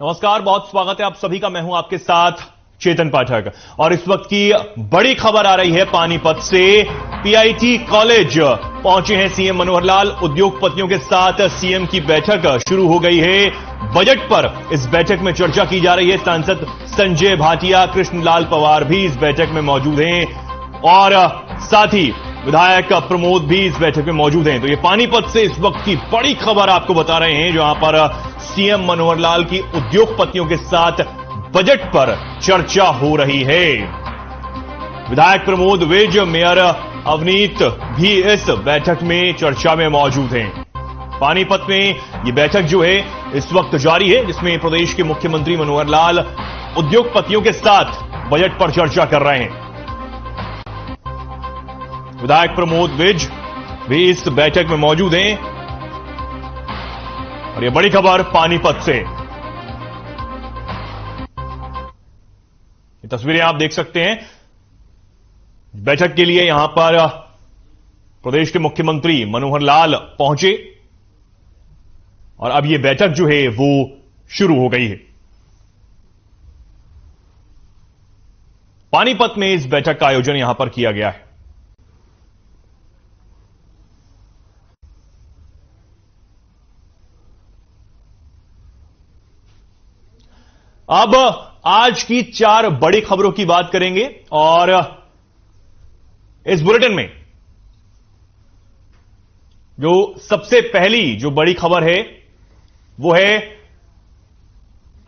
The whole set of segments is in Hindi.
नमस्कार, बहुत स्वागत है आप सभी का। मैं हूं आपके साथ चेतन पाठक और इस वक्त की बड़ी खबर आ रही है पानीपत से। पीआईटी कॉलेज पहुंचे हैं सीएम मनोहर लाल। उद्योगपतियों के साथ सीएम की बैठक शुरू हो गई है। बजट पर इस बैठक में चर्चा की जा रही है। सांसद संजय भाटिया, कृष्णलाल पवार भी इस बैठक में मौजूद हैं और साथ ही विधायक प्रमोद भी इस बैठक में मौजूद हैं। तो ये पानीपत से इस वक्त की बड़ी खबर आपको बता रहे हैं, जहां पर सीएम मनोहर लाल की उद्योगपतियों के साथ बजट पर चर्चा हो रही है। विधायक प्रमोद विज, मेयर अवनीत भी इस बैठक में चर्चा में मौजूद हैं। पानीपत में यह बैठक जो है इस वक्त जारी है, जिसमें प्रदेश के मुख्यमंत्री मनोहर लाल उद्योगपतियों के साथ बजट पर चर्चा कर रहे हैं। विधायक प्रमोद विज भी इस बैठक में मौजूद हैं और यह बड़ी खबर पानीपत से। ये तस्वीरें आप देख सकते हैं। बैठक के लिए यहां पर प्रदेश के मुख्यमंत्री मनोहर लाल पहुंचे और अब यह बैठक जो है वो शुरू हो गई है। पानीपत में इस बैठक का आयोजन यहां पर किया गया है। अब आज की 4 बड़ी खबरों की बात करेंगे और इस बुलेटिन में जो सबसे पहली जो बड़ी खबर है वो है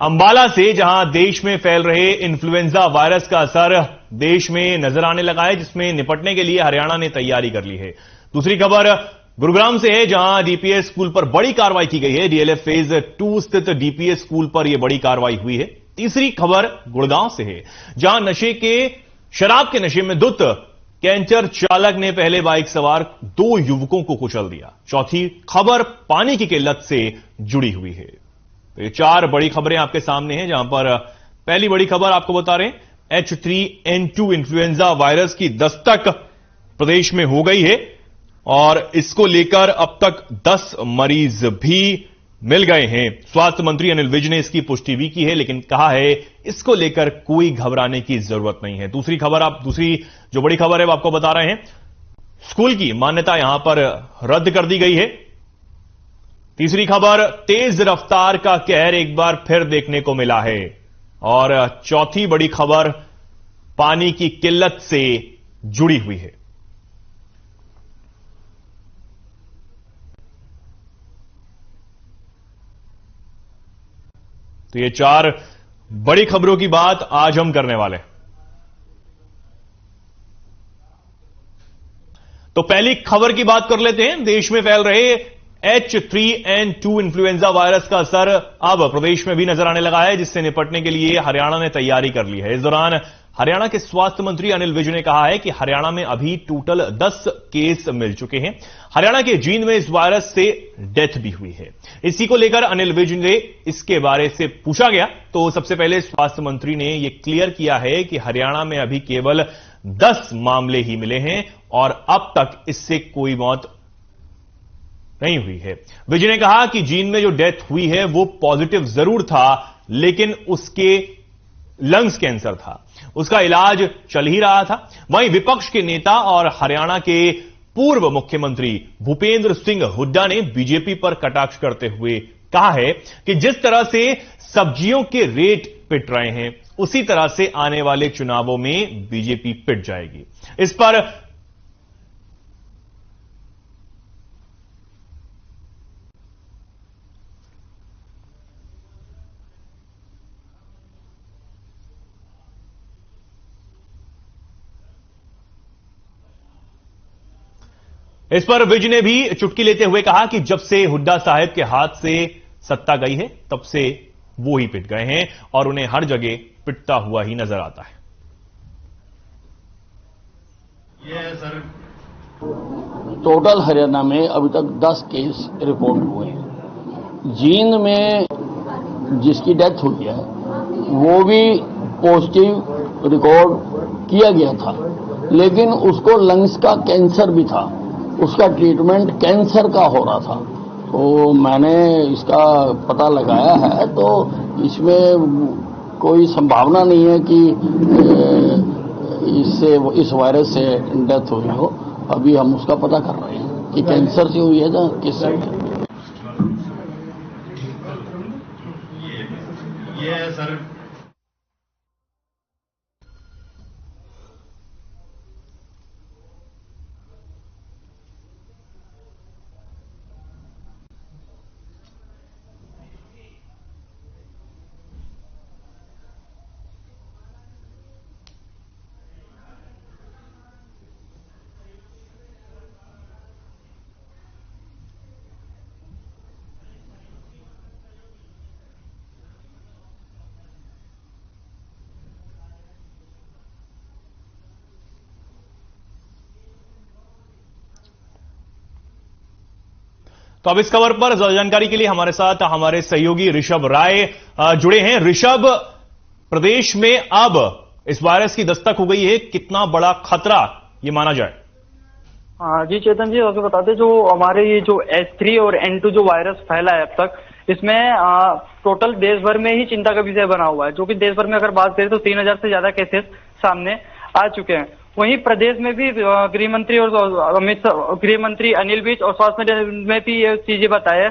अंबाला से, जहां देश में फैल रहे इन्फ्लुएंजा वायरस का असर देश में नजर आने लगा है, जिसमें निपटने के लिए हरियाणा ने तैयारी कर ली है। दूसरी खबर गुरुग्राम से है, जहां डीपीएस स्कूल पर बड़ी कार्रवाई की गई है। डीएलएफ फेज 2 स्थित डीपीएस स्कूल पर यह बड़ी कार्रवाई हुई है। तीसरी खबर गुड़गांव से है, जहां शराब के नशे में धुत कैंटर चालक ने पहले बाइक सवार 2 युवकों को कुचल दिया। चौथी खबर पानी की किल्लत से जुड़ी हुई है। तो ये 4 बड़ी खबरें आपके सामने हैं, जहां पर पहली बड़ी खबर आपको बता रहे हैं H3N2 इन्फ्लुएंजा वायरस की दस्तक प्रदेश में हो गई है और इसको लेकर अब तक 10 मरीज भी मिल गए हैं। स्वास्थ्य मंत्री अनिल विज ने इसकी पुष्टि भी की है, लेकिन कहा है इसको लेकर कोई घबराने की जरूरत नहीं है। दूसरी जो बड़ी खबर है वो आपको बता रहे हैं, स्कूल की मान्यता यहां पर रद्द कर दी गई है। तीसरी खबर, तेज रफ्तार का कहर एक बार फिर देखने को मिला है। और चौथी बड़ी खबर पानी की किल्लत से जुड़ी हुई है। तो ये 4 बड़ी खबरों की बात आज हम करने वाले हैं। तो पहली खबर की बात कर लेते हैं। देश में फैल रहे H3N2 इन्फ्लुएंजा वायरस का असर अब प्रदेश में भी नजर आने लगा है, जिससे निपटने के लिए हरियाणा ने तैयारी कर ली है। इस दौरान हरियाणा के स्वास्थ्य मंत्री अनिल विज ने कहा है कि हरियाणा में अभी टोटल 10 केस मिल चुके हैं। हरियाणा के जींद में इस वायरस से डेथ भी हुई है। इसी को लेकर अनिल विज ने इसके बारे से पूछा गया तो सबसे पहले स्वास्थ्य मंत्री ने यह क्लियर किया है कि हरियाणा में अभी केवल 10 मामले ही मिले हैं और अब तक इससे कोई मौत नहीं हुई है। विज ने कहा कि जींद में जो डेथ हुई है वो पॉजिटिव जरूर था, लेकिन उसके लंग्स कैंसर था, उसका इलाज चल ही रहा था। वहीं विपक्ष के नेता और हरियाणा के पूर्व मुख्यमंत्री भूपेंद्र सिंह हुड्डा ने बीजेपी पर कटाक्ष करते हुए कहा है कि जिस तरह से सब्जियों के रेट पिट रहे हैं, उसी तरह से आने वाले चुनावों में बीजेपी पिट जाएगी। इस पर विज ने भी चुटकी लेते हुए कहा कि जब से हुड्डा साहब के हाथ से सत्ता गई है, तब से वो ही पिट गए हैं और उन्हें हर जगह पिटता हुआ ही नजर आता है। ये सर टोटल हरियाणा में अभी तक 10 केस रिपोर्ट हुए हैं। जींद में जिसकी डेथ हुई है वो भी पॉजिटिव रिकॉर्ड किया गया था, लेकिन उसको लंग्स का कैंसर भी था, उसका ट्रीटमेंट कैंसर का हो रहा था। तो मैंने इसका पता लगाया है, तो इसमें कोई संभावना नहीं है कि इस वायरस से डेथ हुई हो। अभी हम उसका पता कर रहे हैं कि कैंसर से हुई है या किससे हुई है। ये सर तो अब इस खबर पर ज्यादा जानकारी के लिए हमारे साथ हमारे सहयोगी ऋषभ राय जुड़े हैं। ऋषभ, प्रदेश में अब इस वायरस की दस्तक हो गई है, कितना बड़ा खतरा ये माना जाए? जी चेतन जी, आपको बताते जो हमारे ये जो H3 और N2 जो वायरस फैला है अब तक, इसमें टोटल देश भर में ही चिंता का विषय बना हुआ है। जो कि देश भर में अगर बात करें तो 3000 से ज्यादा केसेस सामने आ चुके हैं। वहीं प्रदेश में भी गृह मंत्री और गृह मंत्री अनिल विज और स्वास्थ्य में भी ये चीजें बताया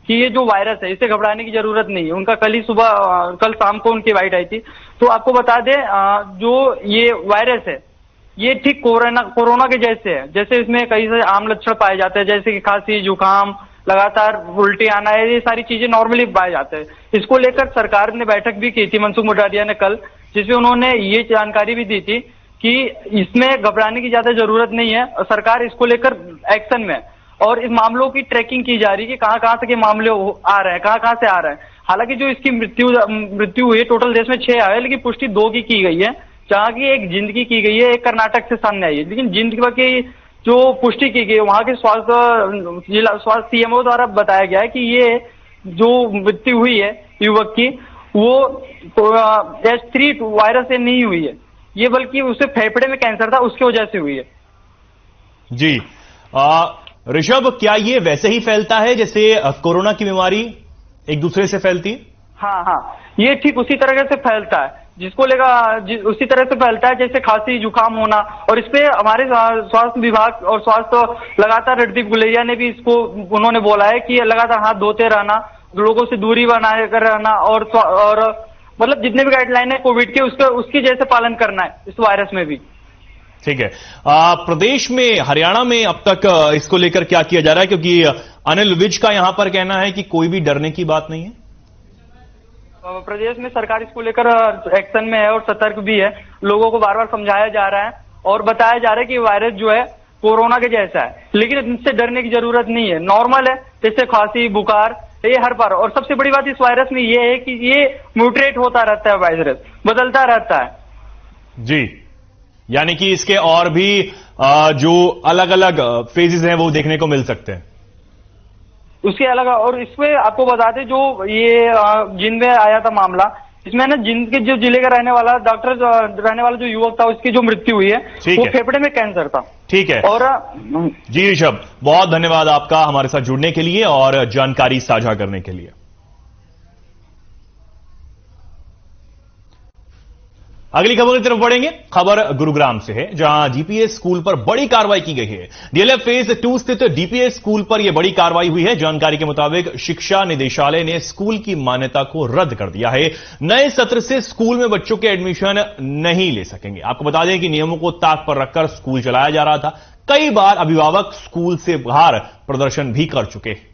कि ये जो वायरस है इससे घबराने की जरूरत नहीं है। उनका कल शाम को उनकी बाइट आई थी। तो आपको बता दें जो ये वायरस है ये ठीक कोरोना के जैसे है। जैसे इसमें कई सारे आम लक्षण पाए जाते हैं, जैसे कि खांसी, जुकाम, लगातार उल्टी आना है, ये सारी चीजें नॉर्मली पाए जाते हैं। इसको लेकर सरकार ने बैठक भी की थी मनसुख मोडारिया ने कल, जिसमें उन्होंने ये जानकारी भी दी थी कि इसमें घबराने की ज्यादा जरूरत नहीं है। सरकार इसको लेकर एक्शन में और इस मामलों की ट्रैकिंग की जा रही है कि कहां तक ये मामले आ रहे हैं, कहां से आ रहे हैं। हालांकि जो इसकी मृत्यु हुई है टोटल देश में 6 आए, लेकिन पुष्टि 2 की गई है, जहां की एक जिंद की गई है, एक कर्नाटक से सामने आई है। लेकिन जिंद की जो पुष्टि की गई है वहां के जिला स्वास्थ्य सीएमओ द्वारा बताया गया है कि ये जो मृत्यु हुई है युवक की वो H3 वायरस से नहीं हुई है, ये बल्कि उसे फेफड़े में कैंसर था उसकी वजह से हुई है। जी ऋषभ, क्या ये वैसे ही फैलता है जैसे कोरोना की बीमारी एक दूसरे से फैलती है? हाँ, ये ठीक उसी तरह से फैलता है, जिसको लेकर उसी तरह से फैलता है जैसे खांसी जुकाम होना। और इस पे हमारे स्वास्थ्य विभाग और स्वास्थ्य लगातार रणदीप गुलेरिया ने भी इसको उन्होंने बोला है कि लगातार हाथ धोते रहना, लोगों से दूरी बनाए कर रहना और मतलब जितने भी गाइडलाइन है कोविड के उसके जैसे पालन करना है इस वायरस में भी। ठीक है। प्रदेश में, हरियाणा में अब तक इसको लेकर क्या किया जा रहा है? क्योंकि अनिल विज का यहां पर कहना है कि कोई भी डरने की बात नहीं है। प्रदेश में सरकार इसको लेकर एक्शन में है और सतर्क भी है। लोगों को बार बार समझाया जा रहा है और बताया जा रहा है कि वायरस जो है कोरोना के जैसा है, लेकिन इनसे डरने की जरूरत नहीं है, नॉर्मल है, जैसे खांसी बुखार ये हर बार। और सबसे बड़ी बात इस वायरस में ये है कि ये म्यूटेट होता रहता है, वायरस बदलता रहता है। जी, यानी कि इसके और भी जो अलग अलग फेजेस हैं वो देखने को मिल सकते हैं उसके अलग। और इसमें आपको बताते जो ये जिंद में आया था मामला, इसमें ना जिंद के जो जिले का रहने वाला जो युवक था उसकी जो मृत्यु हुई है वो फेफड़े में कैंसर था। ठीक है। और जी ऋषभ, बहुत धन्यवाद आपका हमारे साथ जुड़ने के लिए और जानकारी साझा करने के लिए। अगली खबर की तरफ बढ़ेंगे। खबर गुरुग्राम से है, जहां डीपीएस स्कूल पर बड़ी कार्रवाई की गई है। डीएलएफ फेज 2 स्थित डीपीएस स्कूल पर यह बड़ी कार्रवाई हुई है। जानकारी के मुताबिक शिक्षा निदेशालय ने स्कूल की मान्यता को रद्द कर दिया है। नए सत्र से स्कूल में बच्चों के एडमिशन नहीं ले सकेंगे। आपको बता दें कि नियमों को ताक पर रखकर स्कूल चलाया जा रहा था। कई बार अभिभावक स्कूल से बाहर प्रदर्शन भी कर चुके हैं।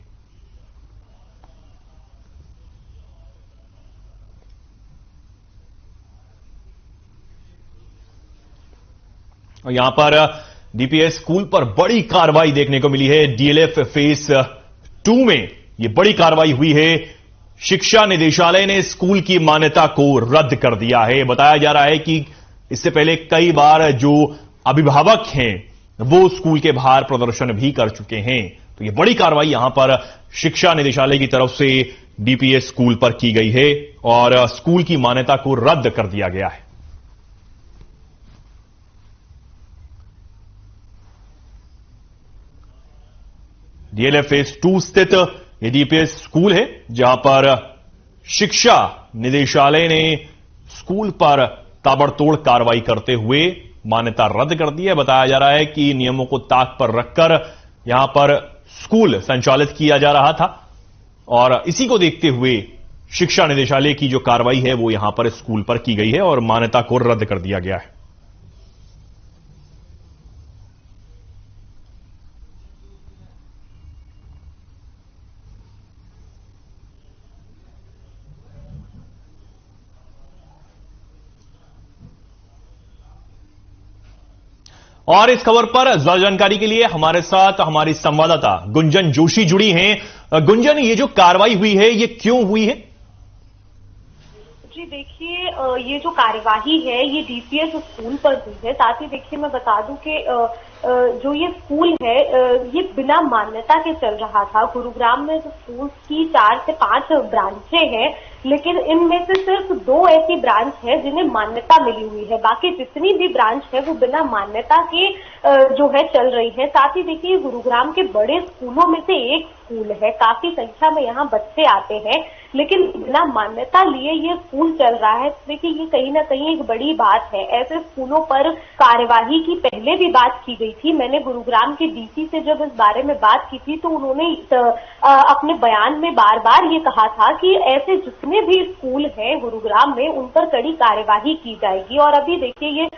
और यहां पर डीपीएस स्कूल पर बड़ी कार्रवाई देखने को मिली है। डीएलएफ फेज 2 में यह बड़ी कार्रवाई हुई है। शिक्षा निदेशालय ने स्कूल की मान्यता को रद्द कर दिया है। बताया जा रहा है कि इससे पहले कई बार जो अभिभावक हैं वो स्कूल के बाहर प्रदर्शन भी कर चुके हैं। तो यह बड़ी कार्रवाई यहां पर शिक्षा निदेशालय की तरफ से डीपीएस स्कूल पर की गई है और स्कूल की मान्यता को रद्द कर दिया गया है। डीएलएफ फेज 2 स्थित ये डीपीएस स्कूल है, जहां पर शिक्षा निदेशालय ने स्कूल पर ताबड़तोड़ कार्रवाई करते हुए मान्यता रद्द कर दी है। बताया जा रहा है कि नियमों को ताक पर रखकर यहां पर स्कूल संचालित किया जा रहा था और इसी को देखते हुए शिक्षा निदेशालय की जो कार्रवाई है वो यहां पर स्कूल पर की गई है और मान्यता को रद्द कर दिया गया है। और इस खबर पर ज्यादा जानकारी के लिए हमारे साथ हमारी संवाददाता गुंजन जोशी जुड़ी हैं। गुंजन, ये जो कार्रवाई हुई है ये क्यों हुई है? जी देखिए, ये जो कार्यवाही है ये डीपीएस स्कूल पर हुई है। साथ ही देखिए मैं बता दूं कि जो ये स्कूल है ये बिना मान्यता के चल रहा था। गुरुग्राम में जो स्कूल की 4 से 5 ब्रांचें हैं, लेकिन इनमें से सिर्फ 2 ऐसी ब्रांच है जिन्हें मान्यता मिली हुई है। बाकी जितनी भी ब्रांच है वो बिना मान्यता के जो है चल रही है। साथ ही देखिए गुरुग्राम के बड़े स्कूलों में से एक स्कूल है, काफी संख्या में यहाँ बच्चे आते हैं, लेकिन बिना मान्यता लिए ये स्कूल चल रहा है। देखिए ये कहीं ना कहीं एक बड़ी बात है। ऐसे स्कूलों पर कार्यवाही की पहले भी बात की गई थी। मैंने गुरुग्राम के डीसी से जब इस बारे में बात की थी तो उन्होंने अपने बयान में बार बार ये कहा था कि ऐसे जितने भी स्कूल हैं गुरुग्राम में उन पर कड़ी कार्यवाही की जाएगी। और अभी देखिए ये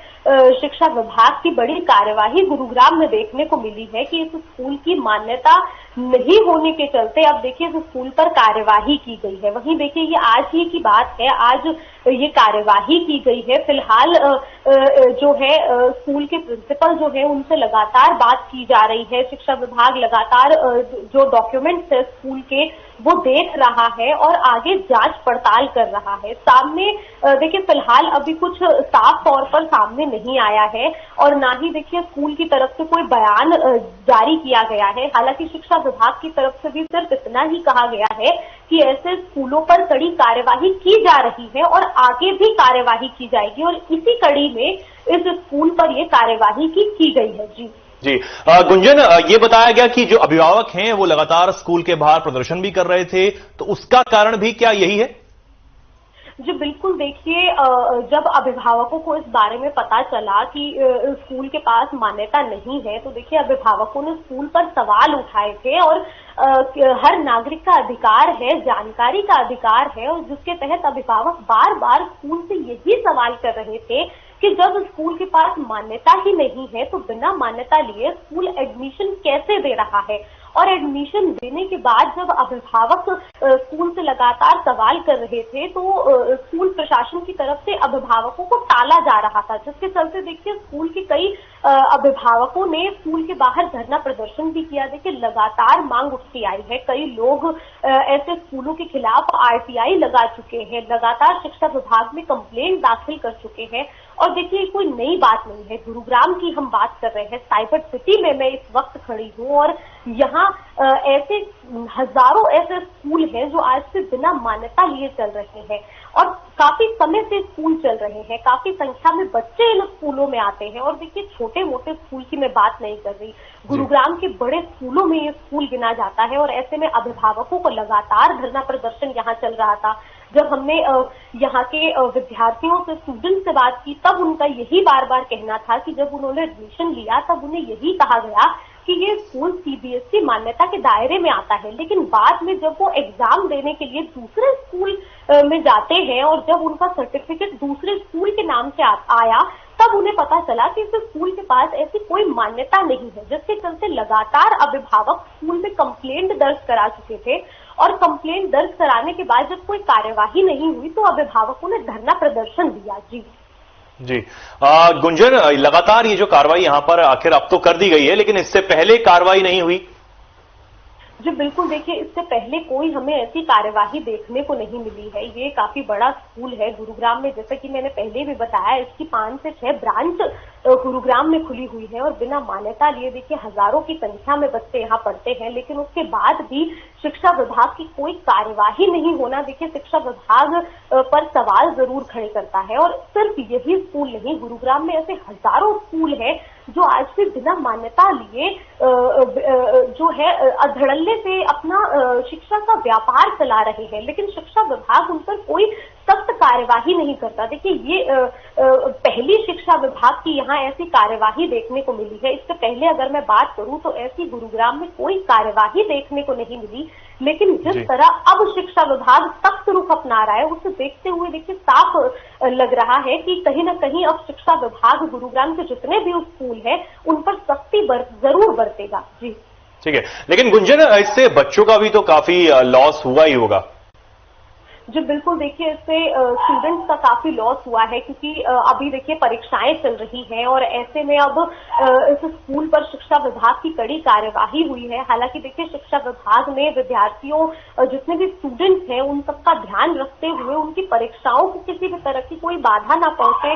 शिक्षा विभाग की बड़ी कार्यवाही गुरुग्राम में देखने को मिली है कि इस स्कूल की मान्यता नहीं होने के चलते अब देखिए इस स्कूल पर कार्यवाही की गई है। वहीं देखिए ये आज ही की बात है, आज ये कार्यवाही की गई है। फिलहाल जो है स्कूल के प्रिंसिपल जो है उनसे लगातार बात की जा रही है। शिक्षा विभाग लगातार जो डॉक्यूमेंट्स है स्कूल के वो देख रहा है और आगे जांच पड़ताल कर रहा है। सामने देखिए फिलहाल अभी कुछ साफ तौर पर सामने नहीं आया है और ना ही देखिए स्कूल की तरफ से कोई बयान जारी किया गया है। हालांकि शिक्षा विभाग की तरफ से भी सिर्फ इतना ही कहा गया है कि ऐसे स्कूलों पर कड़ी कार्यवाही की जा रही है और आगे भी कार्यवाही की जाएगी और इसी कड़ी में इस स्कूल पर ये कार्यवाही की गई है। जी गुंजन, ये बताया गया कि जो अभिभावक हैं वो लगातार स्कूल के बाहर प्रदर्शन भी कर रहे थे, तो उसका कारण भी क्या यही है? जी बिल्कुल, देखिए जब अभिभावकों को इस बारे में पता चला कि स्कूल के पास मान्यता नहीं है तो देखिए अभिभावकों ने स्कूल पर सवाल उठाए थे और हर नागरिक का अधिकार है, जानकारी का अधिकार है और जिसके तहत अभिभावक बार बार स्कूल से यही सवाल कर रहे थे कि जब स्कूल के पास मान्यता ही नहीं है तो बिना मान्यता लिए स्कूल एडमिशन कैसे दे रहा है। और एडमिशन देने के बाद जब अभिभावक स्कूल से लगातार सवाल कर रहे थे तो स्कूल प्रशासन की तरफ से अभिभावकों को टाला जा रहा था, जिसके चलते देखिए स्कूल के कई अभिभावकों ने स्कूल के बाहर धरना प्रदर्शन भी किया। देखिए लगातार मांग उठती आई है, कई लोग ऐसे स्कूलों के खिलाफ आरटीआई लगा चुके हैं, लगातार शिक्षा विभाग में कंप्लेंट दाखिल कर चुके हैं। और देखिए कोई नई बात नहीं है, गुरुग्राम की हम बात कर रहे हैं, साइबर सिटी में मैं इस वक्त खड़ी हूँ और यहाँ ऐसे हजारों ऐसे स्कूल हैं जो आज से बिना मान्यता लिए चल रहे हैं और काफी समय से स्कूल चल रहे हैं, काफी संख्या में बच्चे इन स्कूलों में आते हैं। और देखिए छोटे मोटे स्कूल की मैं बात नहीं कर रही, गुरुग्राम के बड़े स्कूलों में ये स्कूल गिना जाता है और ऐसे में अभिभावकों को लगातार धरना प्रदर्शन यहाँ चल रहा था। जब हमने यहाँ के विद्यार्थियों से, स्टूडेंट से बात की तब उनका यही बार बार कहना था कि जब उन्होंने एडमिशन लिया तब उन्हें यही कहा गया कि ये स्कूल सीबीएसई मान्यता के दायरे में आता है, लेकिन बाद में जब वो एग्जाम देने के लिए दूसरे स्कूल में जाते हैं और जब उनका सर्टिफिकेट दूसरे स्कूल के नाम से आया तब उन्हें पता चला कि इस स्कूल के पास ऐसी कोई मान्यता नहीं है, जिसके चलते लगातार अभिभावक स्कूल में कंप्लेंट दर्ज करा चुके थे और कंप्लेंट दर्ज कराने के बाद जब कोई कार्यवाही नहीं हुई तो अभिभावकों ने धरना प्रदर्शन दिया। जी गुंजन, लगातार ये जो कार्रवाई यहां पर आखिर अब तो कर दी गई है, लेकिन इससे पहले कार्रवाई नहीं हुई? जी बिल्कुल, देखिए इससे पहले कोई हमें ऐसी कार्यवाही देखने को नहीं मिली है। ये काफी बड़ा स्कूल है गुरुग्राम में, जैसे कि मैंने पहले भी बताया इसकी 5 से 6 ब्रांच गुरुग्राम में खुली हुई है और बिना मान्यता लिए देखिए हजारों की संख्या में बच्चे यहाँ पढ़ते हैं, लेकिन उसके बाद भी शिक्षा विभाग की कोई कार्यवाही नहीं होना देखिए शिक्षा विभाग पर सवाल जरूर खड़े करता है। और सिर्फ यही स्कूल नहीं, गुरुग्राम में ऐसे हजारों स्कूल हैं जो आज भी बिना मान्यता लिए जो है अधड़ल्ले से अपना शिक्षा का व्यापार चला रहे हैं, लेकिन शिक्षा विभाग उन पर कोई सख्त कार्यवाही नहीं करता। देखिए, ये पहली शिक्षा विभाग की यहाँ ऐसी कार्यवाही देखने को मिली है। इससे पहले अगर मैं बात करूं तो ऐसी गुरुग्राम में कोई कार्यवाही देखने को नहीं मिली, लेकिन जिस तरह अब शिक्षा विभाग सख्त रुख अपना रहा है, उसे देखते हुए देखिए साफ लग रहा है कि कहीं ना कहीं अब शिक्षा विभाग गुरुग्राम के जितने भी स्कूल हैं उन पर सख्ती जरूर बरतेगा। जी ठीक है, लेकिन गुंजन, इससे बच्चों का भी तो काफी लॉस हुआ ही होगा। जी बिल्कुल, देखिए इससे स्टूडेंट्स का काफी लॉस हुआ है, क्योंकि अभी देखिए परीक्षाएं चल रही हैं और ऐसे में अब इस स्कूल पर शिक्षा विभाग की कड़ी कार्यवाही हुई है। हालांकि देखिए शिक्षा विभाग ने विद्यार्थियों जितने भी स्टूडेंट्स हैं उन सबका ध्यान रखते हुए उनकी परीक्षाओं को किसी भी तरह की कोई बाधा ना पहुंचे,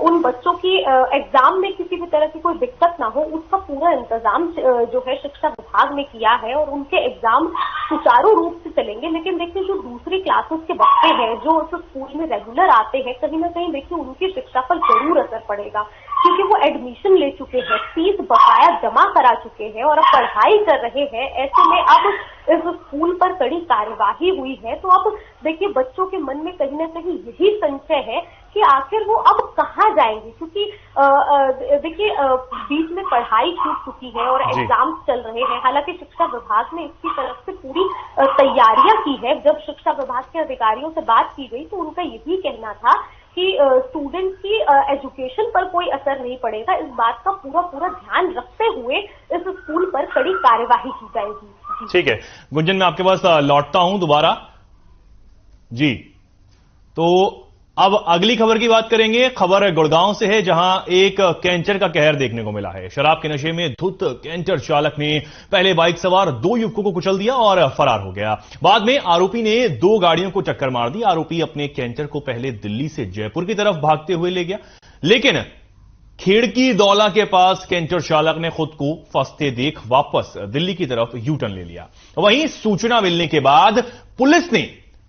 उन बच्चों की एग्जाम में किसी भी तरह की कोई दिक्कत ना हो, उसका पूरा इंतजाम जो है शिक्षा विभाग ने किया है और उनके एग्जाम सुचारू रूप से चलेंगे। लेकिन देखिए जो दूसरी क्लासेस के बच्चे हैं जो उस स्कूल में रेगुलर आते हैं, कहीं ना कहीं देखिए उनकी शिक्षा पर जरूर असर पड़ेगा, क्योंकि वो एडमिशन ले चुके हैं, फीस बकाया जमा करा चुके हैं और अब पढ़ाई कर रहे हैं। ऐसे में अब इस स्कूल पर कड़ी कार्यवाही हुई है तो अब देखिए बच्चों के मन में कहीं ना कहीं यही संशय है कि आखिर वो अब कहाँ जाएंगे, क्योंकि देखिए बीच में पढ़ाई छूट चुकी है और एग्जाम चल रहे हैं। हालांकि शिक्षा विभाग ने इसकी तरफ से पूरी तैयारियां की है। जब शिक्षा विभाग के अधिकारियों से बात की गई तो उनका यही कहना था कि स्टूडेंट की एजुकेशन पर कोई असर नहीं पड़ेगा। इस बात का पूरा ध्यान रखते हुए इस स्कूल पर कड़ी कार्यवाही की जाएगी। ठीक है गुंजन, मैं आपके पास लौटता हूं दोबारा। जी, तो अब अगली खबर की बात करेंगे। खबर गुड़गांव से है, जहां एक कैंटर का कहर देखने को मिला है। शराब के नशे में धुत कैंटर चालक ने पहले बाइक सवार 2 युवकों को कुचल दिया और फरार हो गया। बाद में आरोपी ने 2 गाड़ियों को टक्कर मार दी। आरोपी अपने कैंटर को पहले दिल्ली से जयपुर की तरफ भागते हुए ले गया, लेकिन खेड़की दौला के पास कैंटर चालक ने खुद को फंसते देख वापस दिल्ली की तरफ यू टर्न ले लिया। वहीं सूचना मिलने के बाद पुलिस ने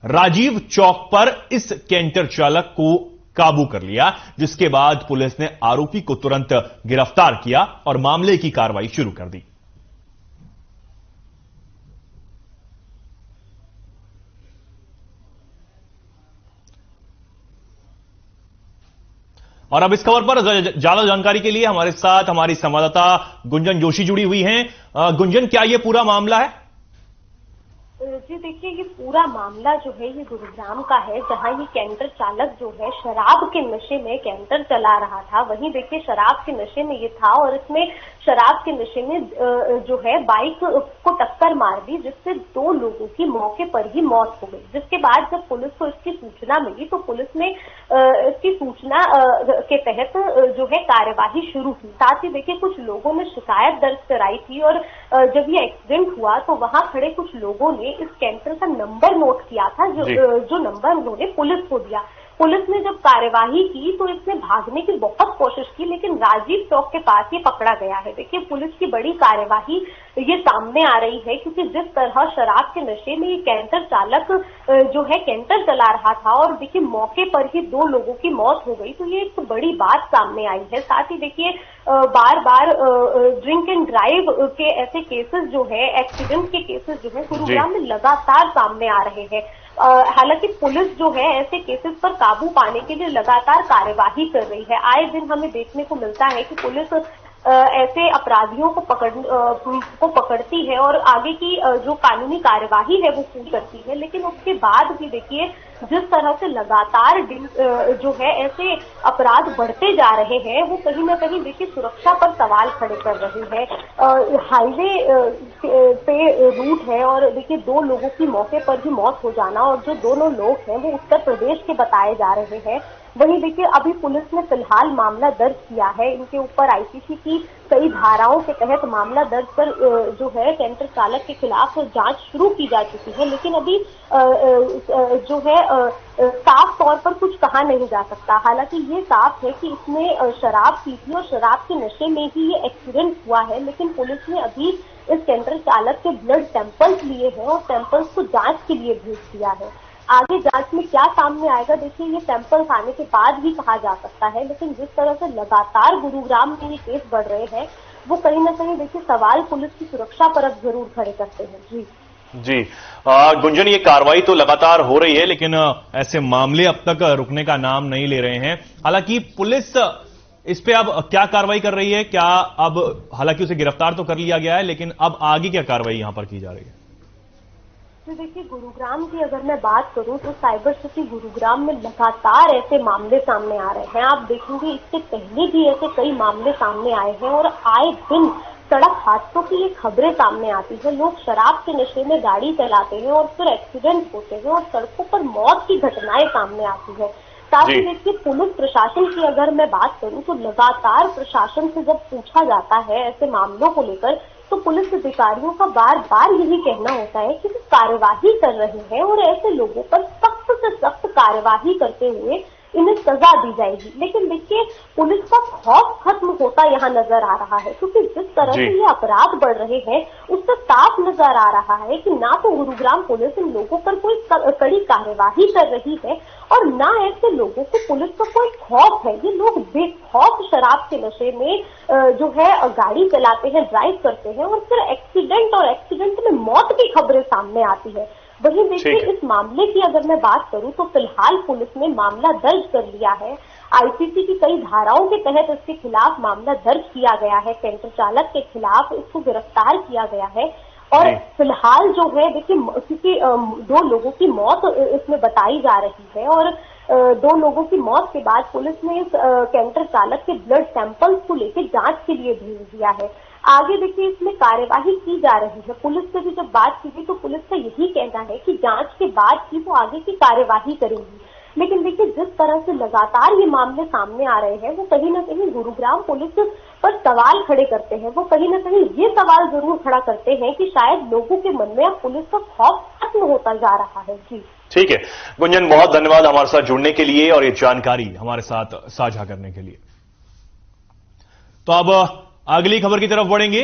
राजीव चौक पर इस कैंटर चालक को काबू कर लिया, जिसके बाद पुलिस ने आरोपी को तुरंत गिरफ्तार किया और मामले की कार्रवाई शुरू कर दी। और अब इस खबर पर ज्यादा जानकारी के लिए हमारे साथ हमारी संवाददाता गुंजन जोशी जुड़ी हुई हैं। गुंजन, क्या यह पूरा मामला है? जी देखिए, ये पूरा मामला जो है ये गुरुग्राम का है, जहां ये कैंटर चालक जो है शराब के नशे में कैंटर चला रहा था। वहीं देखिए शराब के नशे में ये था और इसमें शराब के नशे में जो है बाइक को टक्कर मार दी, जिससे 2 लोगों की मौके पर ही मौत हो गई। जिसके बाद जब पुलिस को इसकी सूचना मिली तो पुलिस ने इसकी सूचना के तहत जो है कार्यवाही शुरू की। साथ ही देखिए कुछ लोगों ने शिकायत दर्ज कराई थी और जब ये एक्सीडेंट हुआ तो वहां खड़े कुछ लोगों ने इस कैंटर का नंबर नोट किया था, जो नंबर उन्होंने पुलिस को दिया। पुलिस ने जब कार्यवाही की तो इसने भागने की बहुत कोशिश की, लेकिन राजीव चौक के पास ये पकड़ा गया है। देखिए पुलिस की बड़ी कार्यवाही ये सामने आ रही है, क्योंकि जिस तरह शराब के नशे में ये कैंटर चालक जो है कैंटर चला रहा था और देखिए मौके पर ही 2 लोगों की मौत हो गई, तो ये एक बड़ी बात सामने आई है। साथ ही देखिए बार बार ड्रिंक एंड ड्राइव के ऐसे केसेस जो है, एक्सीडेंट के केसेस जो है गुरुग्राम में लगातार सामने आ रहे हैं। हालांकि पुलिस जो है ऐसे केसेस पर काबू पाने के लिए लगातार कार्यवाही कर रही है। आए दिन हमें देखने को मिलता है कि पुलिस ऐसे अपराधियों को पकड़ती है और आगे की जो कानूनी कार्यवाही है वो पूरी करती है, लेकिन उसके बाद भी देखिए जिस तरह से लगातार जो है ऐसे अपराध बढ़ते जा रहे हैं, वो कहीं ना कहीं देखिए सुरक्षा पर सवाल खड़े कर रहे हैं। हाईवे पे रूट है और देखिए 2 लोगों की मौके पर ही मौत हो जाना, और जो दोनों लोग हैं वो उत्तर प्रदेश के बताए जा रहे हैं। वहीं देखिए अभी पुलिस ने फिलहाल मामला दर्ज किया है, इनके ऊपर आईपीसी की कई धाराओं के तहत मामला दर्ज कर जो है कैंटर चालक के खिलाफ जांच शुरू की जा चुकी है, लेकिन अभी जो है साफ तौर पर कुछ कहा नहीं जा सकता। हालांकि ये साफ है कि इसने शराब पी थी और शराब के नशे में ही ये एक्सीडेंट हुआ है, लेकिन पुलिस ने अभी इस कैंटर चालक के ब्लड सैंपल्स लिए हैं और सैंपल्स को जांच के लिए भेज दिया है। आगे जांच में क्या सामने आएगा, देखिए ये सैंपल्स आने के बाद ही कहा जा सकता है। लेकिन जिस तरह से लगातार गुरुग्राम में ये केस बढ़ रहे हैं, वो कहीं ना कहीं देखिए सवाल पुलिस की सुरक्षा पर अब जरूर खड़े करते हैं। जी गुंजन, ये कार्रवाई तो लगातार हो रही है, लेकिन ऐसे मामले अब तक रुकने का नाम नहीं ले रहे हैं। हालांकि पुलिस इस पे अब क्या कार्रवाई कर रही है? क्या अब, हालांकि उसे गिरफ्तार तो कर लिया गया है, लेकिन अब आगे क्या कार्रवाई यहां पर की जा रही है? तो देखिए, गुरुग्राम की अगर मैं बात करूं तो साइबर सिटी गुरुग्राम में लगातार ऐसे मामले सामने आ रहे हैं। आप देखेंगे इससे पहले भी ऐसे कई मामले सामने आए हैं और आए दिन सड़क हादसों की ये खबरें सामने आती है। लोग शराब के नशे में गाड़ी चलाते हैं और फिर एक्सीडेंट होते हैं और सड़कों पर मौत की घटनाएं सामने आती है। साथ ही देखिए, पुलिस प्रशासन की अगर मैं बात करूं तो लगातार प्रशासन से जब पूछा जाता है ऐसे मामलों को लेकर, तो पुलिस अधिकारियों का बार बार यही कहना होता है कि वो कार्यवाही कर रहे हैं और ऐसे लोगों पर सख्त से सख्त कार्यवाही करते हुए इन्हें सजा दी जाएगी। लेकिन देखिए, पुलिस का खौफ खत्म होता यहाँ नजर आ रहा है, क्योंकि जिस तरह से ये अपराध बढ़ रहे हैं उससे साफ नजर आ रहा है कि ना तो गुरुग्राम पुलिस इन लोगों पर कोई कड़ी कार्यवाही कर रही है और ना ऐसे लोगों को पुलिस का कोई खौफ है। ये लोग बेखौफ शराब के नशे में जो है गाड़ी चलाते हैं, ड्राइव करते हैं और फिर एक्सीडेंट में मौत की खबरें सामने आती है। वहीं देखिए, इस मामले की अगर मैं बात करूं तो फिलहाल पुलिस ने मामला दर्ज कर लिया है। आईपीसी की कई धाराओं के तहत इसके खिलाफ मामला दर्ज किया गया है। कैंटर चालक के खिलाफ इसको गिरफ्तार किया गया है और फिलहाल जो है देखिए, क्योंकि 2 लोगों की मौत इसमें बताई जा रही है और 2 लोगों की मौत के बाद पुलिस ने इस कैंटर चालक के ब्लड सैंपल्स को लेकर जांच के लिए भेज दिया है। आगे देखिए, इसमें कार्यवाही की जा रही है। पुलिस से भी जब बात की गई तो पुलिस का यही कहना है कि जांच के बाद ही वो आगे की कार्यवाही करेगी। लेकिन देखिए, जिस तरह से लगातार ये मामले सामने आ रहे हैं, वो कहीं ना कहीं गुरुग्राम पुलिस पर सवाल खड़े करते हैं। वो कहीं ना कहीं ये सवाल जरूर खड़ा करते हैं कि शायद लोगों के मन में अब पुलिस का खौफ खत्म होता जा रहा है। जी ठीक है गुंजन, बहुत धन्यवाद हमारे साथ जुड़ने के लिए और ये जानकारी हमारे साथ साझा करने के लिए। तो अब अगली खबर की तरफ बढ़ेंगे।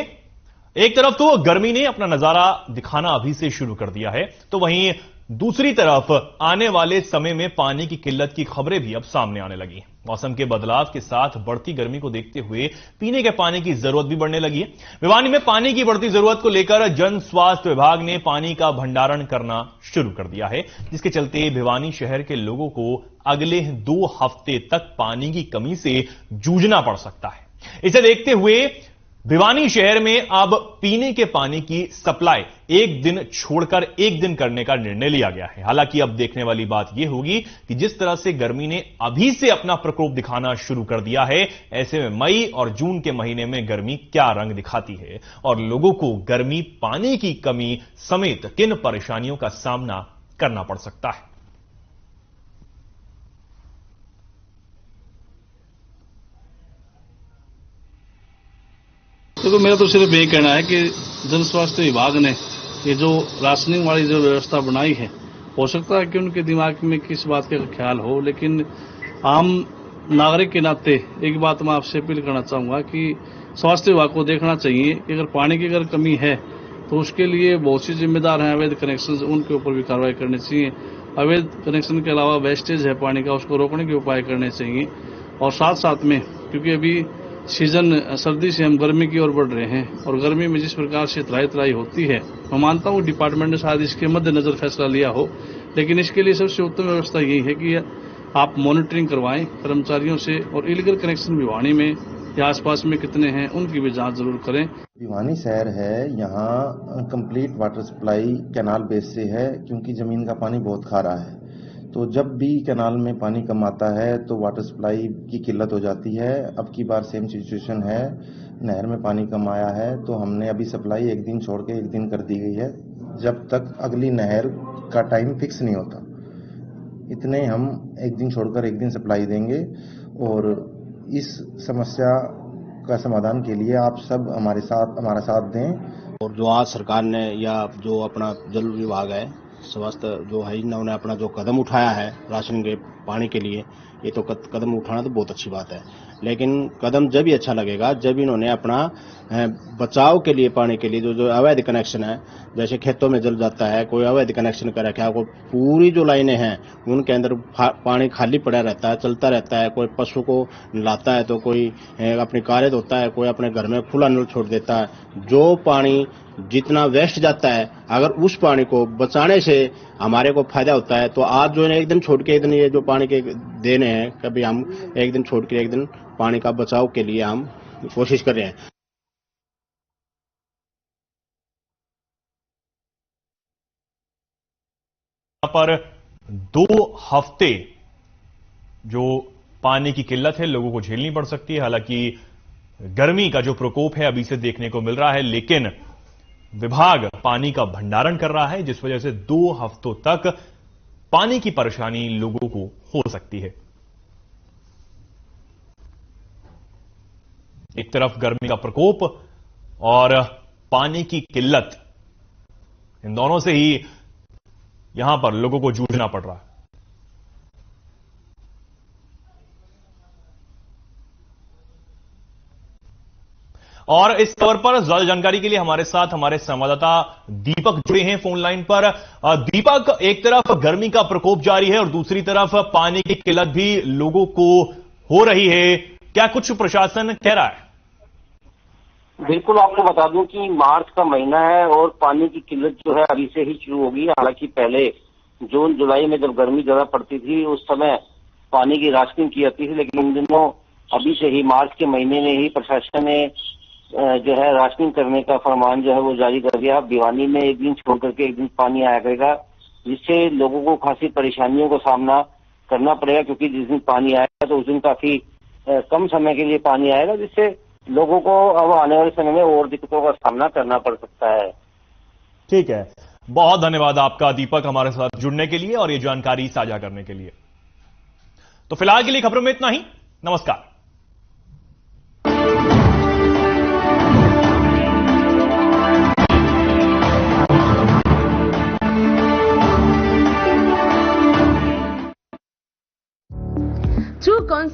एक तरफ तो गर्मी ने अपना नजारा दिखाना अभी से शुरू कर दिया है, तो वहीं दूसरी तरफ आने वाले समय में पानी की किल्लत की खबरें भी अब सामने आने लगी। मौसम के बदलाव के साथ बढ़ती गर्मी को देखते हुए पीने के पानी की जरूरत भी बढ़ने लगी है। भिवानी में पानी की बढ़ती जरूरत को लेकर जन स्वास्थ्य विभाग ने पानी का भंडारण करना शुरू कर दिया है, जिसके चलते भिवानी शहर के लोगों को अगले 2 हफ्ते तक पानी की कमी से जूझना पड़ सकता है। इसे देखते हुए भिवानी शहर में अब पीने के पानी की सप्लाई एक दिन छोड़कर एक दिन करने का निर्णय लिया गया है। हालांकि अब देखने वाली बात यह होगी कि जिस तरह से गर्मी ने अभी से अपना प्रकोप दिखाना शुरू कर दिया है, ऐसे में मई और जून के महीने में गर्मी क्या रंग दिखाती है और लोगों को गर्मी, पानी की कमी समेत किन परेशानियों का सामना करना पड़ सकता है। देखो, मेरा तो सिर्फ यही कहना है कि जन स्वास्थ्य विभाग ने ये जो राशनिंग वाली जो व्यवस्था बनाई है, हो सकता है कि उनके दिमाग में किस बात का ख्याल हो, लेकिन आम नागरिक के नाते एक बात मैं आपसे अपील करना चाहूंगा कि स्वास्थ्य विभाग को देखना चाहिए कि अगर पानी की अगर कमी है तो उसके लिए बहुत सी जिम्मेदार हैं अवैध कनेक्शन, उनके ऊपर भी कार्रवाई करनी चाहिए। अवैध कनेक्शन के अलावा वेस्टेज है पानी का, उसको रोकने के उपाय करने चाहिए। और साथ साथ में, क्योंकि अभी सीजन सर्दी से हम गर्मी की ओर बढ़ रहे हैं और गर्मी में जिस प्रकार से त्राई होती है, मैं मानता हूं डिपार्टमेंट ने शायद इसके मद्देनजर फैसला लिया हो, लेकिन इसके लिए सबसे उत्तम व्यवस्था यही है कि आप मॉनिटरिंग करवाएं कर्मचारियों से और इलीगल कनेक्शन भिवानी में या आसपास में कितने हैं उनकी भी जांच जरूर करें। भिवानी शहर है, यहाँ complete water supply canal base से है, क्योंकि जमीन का पानी बहुत खारा है। तो जब भी कैनाल में पानी कम आता है तो वाटर सप्लाई की किल्लत हो जाती है। अब की बार सेम सिचुएशन है, नहर में पानी कम आया है तो हमने अभी सप्लाई एक दिन छोड़ के एक दिन कर दी गई है, जब तक अगली नहर का टाइम फिक्स नहीं होता। इतने हम एक दिन छोड़कर एक दिन सप्लाई देंगे और इस समस्या का समाधान के लिए आप सब हमारा साथ दें। और जो आज सरकार ने या जो अपना जल विभाग है, स्वास्थ्य जो है, इन्होंने अपना जो कदम उठाया है राशन के पानी के लिए, ये तो कदम उठाना तो बहुत अच्छी बात है। लेकिन कदम जब ही अच्छा लगेगा जब इन्होंने अपना बचाव के लिए पानी के लिए जो अवैध कनेक्शन है, जैसे खेतों में जल जाता है, कोई अवैध कनेक्शन कर रखा है, कोई पूरी जो लाइनें हैं उनके अंदर पानी खाली पड़ा रहता है, चलता रहता है, कोई पशु को लाता है तो कोई अपनी कारें धोता है, कोई अपने घर में खुला नल छोड़ देता है। जो पानी जितना वेस्ट जाता है, अगर उस पानी को बचाने से हमारे को फायदा होता है तो आज जो है एक दिन छोड़ के एक दिन ये जो पानी के देने हैं, कभी हम एक दिन छोड़ के एक दिन पानी का बचाव के लिए हम कोशिश कर रहे हैं। यहां पर 2 हफ्ते जो पानी की किल्लत है लोगों को झेलनी पड़ सकती है। हालांकि गर्मी का जो प्रकोप है अभी से देखने को मिल रहा है, लेकिन विभाग पानी का भंडारण कर रहा है, जिस वजह से 2 हफ्तों तक पानी की परेशानी लोगों को हो सकती है। एक तरफ गर्मी का प्रकोप और पानी की किल्लत, इन दोनों से ही यहां पर लोगों को जूझना पड़ रहा है। और इस खबर पर ज्यादा जानकारी के लिए हमारे साथ हमारे संवाददाता दीपक जुड़े हैं फोन लाइन पर। दीपक, एक तरफ गर्मी का प्रकोप जारी है और दूसरी तरफ पानी की किल्लत भी लोगों को हो रही है, क्या कुछ प्रशासन कह रहा है? बिल्कुल, आपको बता दूं कि मार्च का महीना है और पानी की किल्लत जो है अभी से ही शुरू होगी। हालांकि पहले जून जुलाई में जब गर्मी ज्यादा पड़ती थी उस समय पानी की राशनिंग की जाती थी, लेकिन इन दिनों अभी से ही मार्च के महीने में ही प्रशासन ने जो है राशनिंग करने का फरमान जो है वो जारी कर दिया। भिवानी में एक दिन छोड़ करके एक दिन पानी आया करेगा, जिससे लोगों को खासी परेशानियों का सामना करना पड़ेगा, क्योंकि जिस दिन पानी आएगा तो उस दिन काफी कम समय के लिए पानी आएगा, जिससे लोगों को अब आने वाले समय में और दिक्कतों का सामना करना पड़ सकता है। ठीक है, बहुत धन्यवाद आपका दीपक हमारे साथ जुड़ने के लिए और ये जानकारी साझा करने के लिए। तो फिलहाल के लिए खबरों में इतना ही। नमस्कार।